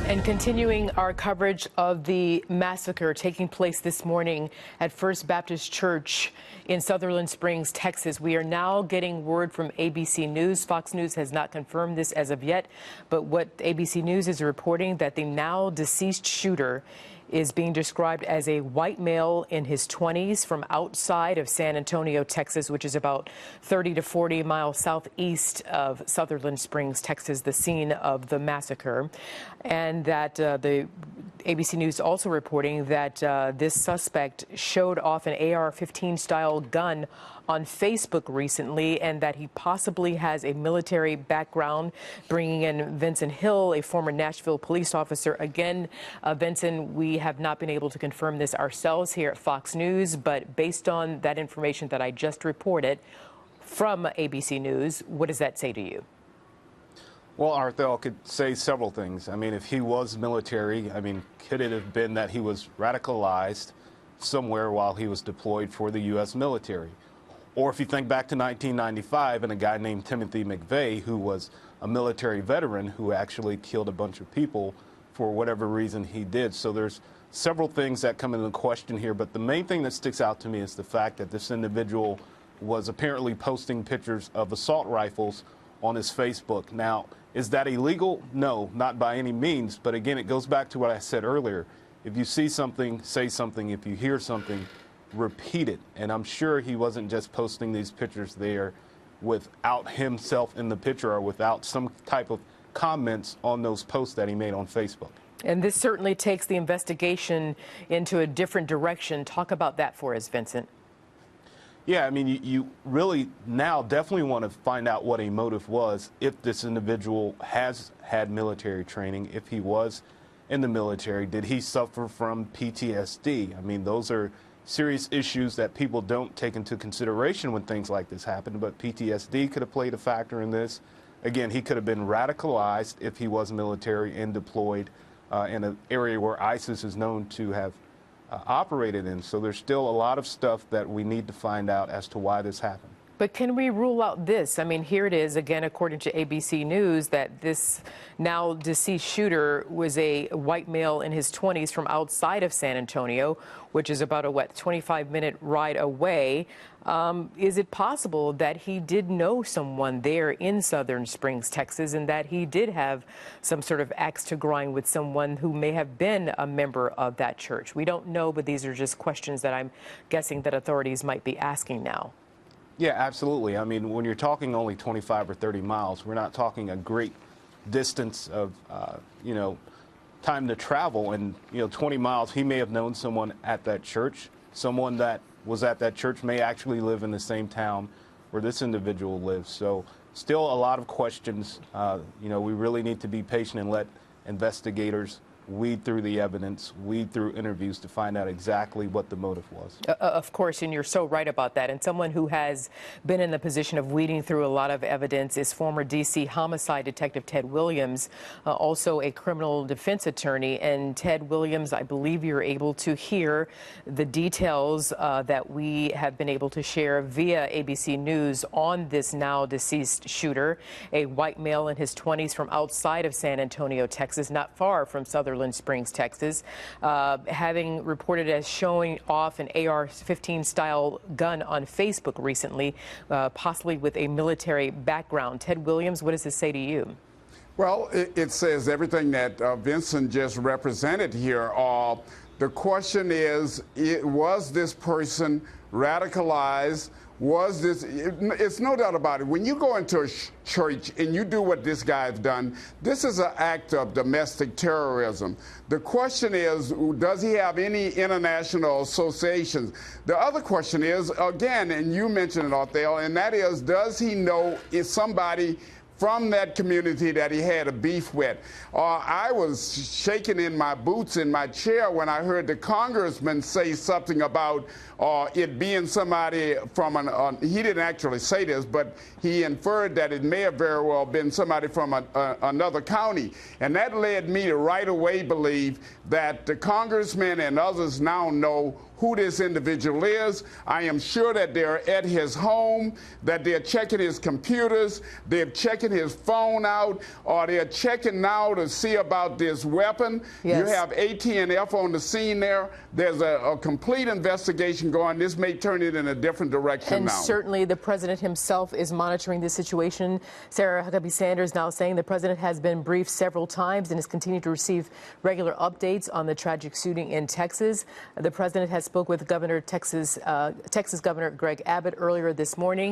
And continuing our coverage of the massacre taking place this morning at First Baptist Church in Sutherland Springs, Texas, we are now getting word from ABC News. Fox News has not confirmed this as of yet, but what ABC News is reporting that the now deceased shooter is being described as a white male in his 20s from outside of San Antonio, Texas, which is about 30 to 40 miles southeast of Sutherland Springs, Texas, the scene of the massacre. And that the ABC News also reporting that this suspect showed off an AR-15 style gun on Facebook recently, and that he possibly has a military background, bringing in Vincent Hill, a former Nashville police officer. Again, Vincent, we have not been able to confirm this ourselves here at Fox News, but based on that information that I just reported from ABC News, what does that say to you? Well, Arthel could say several things. I mean, if he was military, I mean, could it have been that he was radicalized somewhere while he was deployed for the U.S. military? Or if you think back to 1995 and a guy named Timothy McVeigh, who was a military veteran who actually killed a bunch of people for whatever reason he did. So there's several things that come into question here, but the main thing that sticks out to me is the fact that this individual was apparently posting pictures of assault rifles on his Facebook. Now, is that illegal? No, not by any means. But again, it goes back to what I said earlier. If you see something, say something. If you hear something, repeat it. And I'm sure he wasn't just posting these pictures there without himself in the picture or without some type of comments on those posts that he made on Facebook. And this certainly takes the investigation into a different direction. Talk about that for us, Vincent. Yeah, I mean, you really now definitely want to find out what a motive was, if this individual has had military training, if he was in the military. Did he suffer from PTSD? I mean, those are serious issues that people don't take into consideration when things like this happen, but PTSD could have played a factor in this. Again, he could have been radicalized if he was military and deployed in an area where ISIS is known to have operated in. So there's still a lot of stuff that we need to find out as to why this happened. But can we rule out this? I mean, here it is, again, according to ABC News, that this now deceased shooter was a white male in his 20s from outside of San Antonio, which is about a, 25-minute ride away. Is it possible that he did know someone there in Southern Springs, Texas, and that he did have some sort of axe to grind with someone who may have been a member of that church? We don't know, but these are just questions that I'm guessing that authorities might be asking now. Yeah, absolutely. I mean, when you're talking only 25 or 30 miles, we're not talking a great distance of, time to travel. And, 20 miles, he may have known someone at that church. Someone that was at that church may actually live in the same town where this individual lives. So still a lot of questions. We really need to be patient and let investigators weed through the evidence, weed through interviews to find out exactly what the motive was. Of course, and you're so right about that. And someone who has been in the position of weeding through a lot of evidence is former D.C. homicide detective Ted Williams, also a criminal defense attorney. And Ted Williams, I believe you're able to hear the details that we have been able to share via ABC News on this now deceased shooter, a white male in his 20s from outside of San Antonio, Texas, not far from Sutherland Springs, Texas, having reported as showing off an AR-15 style gun on Facebook recently, possibly with a military background. Ted Williams, what does this say to you? Well, it says everything that Vincent just represented here. The question is, was this person radicalized? Was this, it's no doubt about it. When you go into a church and you do what this guy's done, this is an act of domestic terrorism. The question is, does he have any international associations? The other question is, again, and you mentioned it, Othel, and that is, does he know is somebody from that community that he had a beef with? I was shaking in my boots in my chair when I heard the congressman say something about it being somebody from he didn't actually say this, but he inferred that it may have very well been somebody from another county. And that led me to right away believe that the congressman and others now know who this individual is. I am sure that they're at his home, that they're checking his computers, they're checking his phone out, or they're checking now to see about this weapon. Yes. You have AT&F on the scene there. There's a complete investigation going. This may turn it in a different direction now. And certainly the president himself is monitoring this situation. Sarah Huckabee Sanders now saying the president has been briefed several times and has continued to receive regular updates on the tragic shooting in Texas. The president has spoke with Texas Governor Greg Abbott earlier this morning.